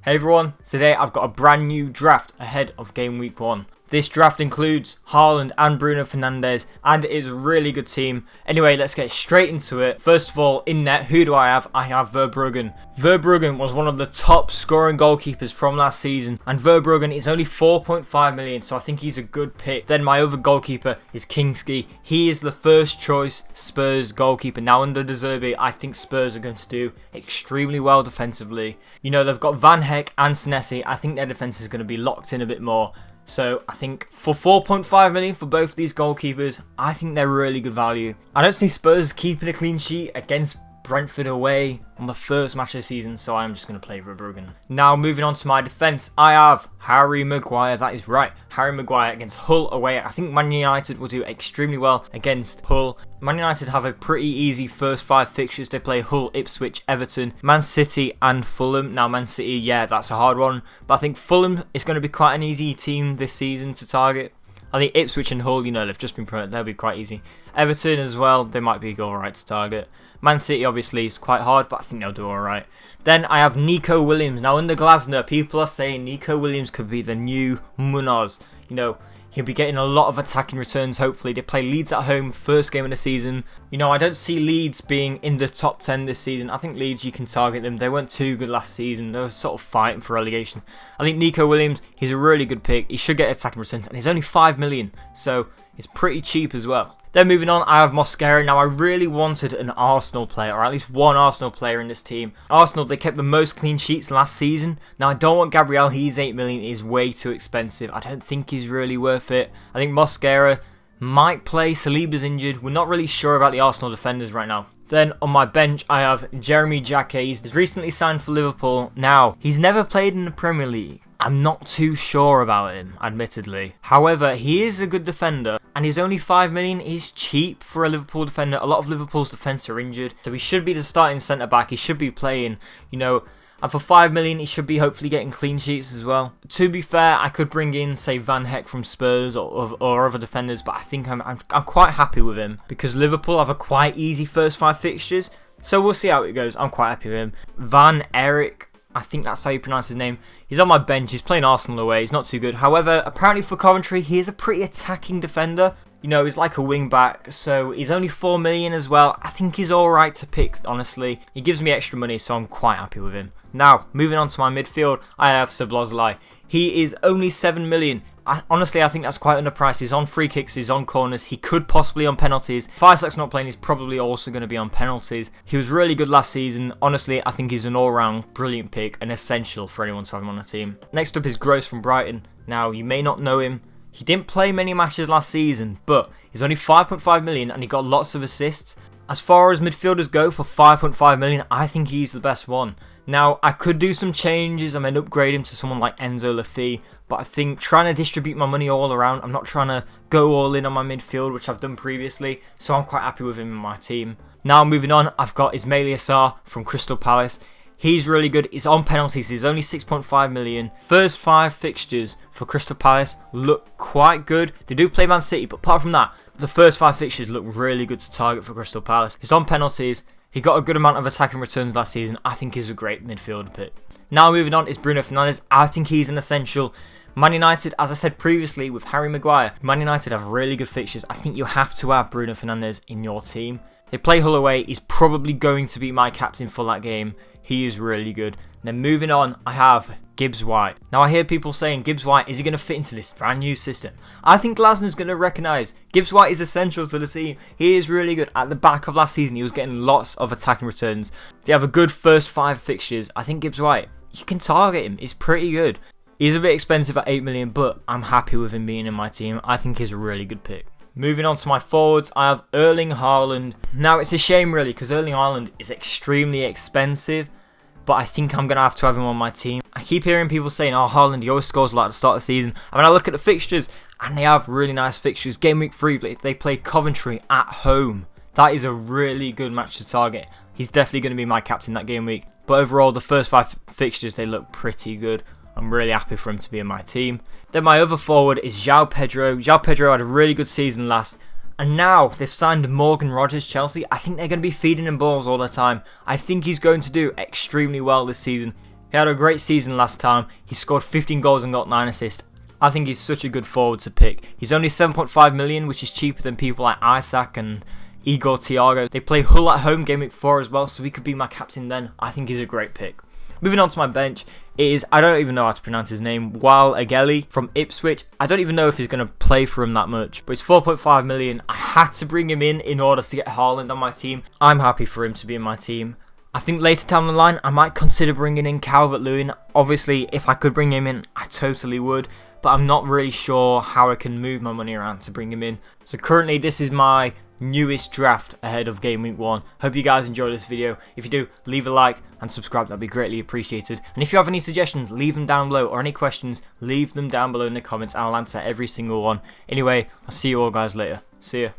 Hey everyone, today I've got a brand new draft ahead of game week 1. This draft includes HAALAND and Bruno Fernandes, and it is a really good team. Anyway, let's get straight into it. First of all, in net, who do I have? I have Verbruggen. Verbruggen was one of the top scoring goalkeepers from last season, and Verbruggen is only 4.5 million, so I think he's a good pick. Then my other goalkeeper is Kingsley. He is the first choice Spurs goalkeeper. Now under De Zerbi, I think Spurs are going to do extremely well defensively. You know, they've got Van Heck and Senesi. I think their defense is going to be locked in a bit more. So I think for 4.5 million for both of these goalkeepers, I think they're really good value. I don't see Spurs keeping a clean sheet against Brentford away on the first match of the season, so I'm just going to play Verbruggen. Now moving on to my defence, I have Harry Maguire. That is right, Harry Maguire against Hull away. I think Man United will do extremely well against Hull. Man United have a pretty easy first 5 fixtures. They play Hull, Ipswich, Everton, Man City and Fulham. Now Man City, yeah, that's a hard one, but I think Fulham is going to be quite an easy team this season to target. I think Ipswich and Hull, you know, they've just been promoted, they'll be quite easy. Everton as well, they might be alright to target. Man City obviously is quite hard, but I think they'll do alright. Then I have Nico Williams. Now under Glasner, people are saying Nico Williams could be the new Munoz. You know, he'll be getting a lot of attacking returns, hopefully. They play Leeds at home, first game of the season. You know, I don't see Leeds being in the top 10 this season. I think Leeds, you can target them. They weren't too good last season. They were sort of fighting for relegation. I think Nico Williams, he's a really good pick. He should get attacking returns, and he's only 5 million, so it's pretty cheap as well. Then moving on, I have Mosquera. Now I really wanted an Arsenal player, or at least one Arsenal player in this team. Arsenal, they kept the most clean sheets last season. Now I don't want Gabriel, he's 8 million, he's way too expensive. I don't think he's really worth it. I think Mosquera might play, Saliba's injured. We're not really sure about the Arsenal defenders right now. Then on my bench, I have Jeremy Jacquet. He's recently signed for Liverpool. Now, he's never played in the Premier League. I'm not too sure about him, admittedly. However, he is a good defender, and he's only 5 million. He's cheap for a Liverpool defender. A lot of Liverpool's defence are injured, so he should be the starting centre-back. He should be playing, you know, and for 5 million, he should be hopefully getting clean sheets as well. To be fair, I could bring in, say, Van Heck from Spurs or other defenders, but I think I'm quite happy with him because Liverpool have a quite easy first 5 fixtures, so we'll see how it goes. I'm quite happy with him. Van Eric, I think that's how you pronounce his name. He's on my bench. He's playing Arsenal away. He's not too good. However, apparently for Coventry, he is a pretty attacking defender. You know, he's like a wing back, so he's only 4 million as well. I think he's alright to pick, honestly. He gives me extra money, so I'm quite happy with him. Now, moving on to my midfield, I have Szoboszlai. He is only 7 million. Honestly, I think that's quite underpriced. He's on free kicks, he's on corners, he could possibly on penalties. If Isaac's not playing, he's probably also going to be on penalties. He was really good last season. Honestly, I think he's an all-round brilliant pick, an essential for anyone to have him on the team. Next up is Gross from Brighton. Now, you may not know him. He didn't play many matches last season, but he's only 5.5 million and he got lots of assists. As far as midfielders go for 5.5 million, I think he's the best one. Now, I could do some changes. I might upgrade him to someone like Enzo Lafay, but I think trying to distribute my money all around, I'm not trying to go all in on my midfield, which I've done previously, so I'm quite happy with him in my team. Now, moving on, I've got Ismaila Sarr from Crystal Palace. He's really good. He's on penalties. He's only 6.5 million. First 5 fixtures for Crystal Palace look quite good. They do play Man City, but apart from that, the first 5 fixtures look really good to target for Crystal Palace. He's on penalties. He got a good amount of attacking returns last season. I think he's a great midfield pick. Now moving on is Bruno Fernandes. I think he's an essential. Man United, as I said previously with Harry Maguire, Man United have really good fixtures. I think you have to have Bruno Fernandes in your team. They play Hull away. He's probably going to be my captain for that game. He is really good. Then moving on, I have Gibbs White. Now I hear people saying, Gibbs White, is he going to fit into this brand new system? I think Glasner's going to recognise Gibbs White is essential to the team. He is really good. At the back of last season, he was getting lots of attacking returns. They have a good first 5 fixtures. I think Gibbs White, you can target him. He's pretty good. He's a bit expensive at 8 million, but I'm happy with him being in my team. I think he's a really good pick. Moving on to my forwards, I have Erling Haaland. Now it's a shame really because Erling Haaland is extremely expensive, but I think I'm going to have him on my team. I keep hearing people saying, oh, Haaland, he always scores a lot at the start of the season. I mean, I look at the fixtures and they have really nice fixtures. Game week 3, they play Coventry at home. That is a really good match to target. He's definitely going to be my captain that game week. But overall, the first 5 fixtures, they look pretty good. I'm really happy for him to be in my team. Then my other forward is João Pedro. João Pedro had a really good season last. And now they've signed Morgan Rogers, Chelsea. I think they're going to be feeding him balls all the time. I think he's going to do extremely well this season. He had a great season last time. He scored 15 goals and got 9 assists. I think he's such a good forward to pick. He's only 7.5 million, which is cheaper than people like Isaac and Igor Thiago. They play Hull at home, Gameweek 4 as well, so he could be my captain then. I think he's a great pick. Moving on to my bench, it is, I don't even know how to pronounce his name, Wael Ageli from Ipswich. I don't even know if he's going to play for him that much, but it's 4.5 million. I had to bring him in order to get Haaland on my team. I'm happy for him to be in my team. I think later down the line, I might consider bringing in Calvert-Lewin. Obviously, if I could bring him in, I totally would, but I'm not really sure how I can move my money around to bring him in. So currently, this is my newest draft ahead of Game Week 1. Hope you guys enjoyed this video. If you do, leave a like and subscribe, that'd be greatly appreciated. And if you have any suggestions, leave them down below, or any questions, leave them down below in the comments. I'll answer every single one. Anyway, I'll see you all guys later. See ya.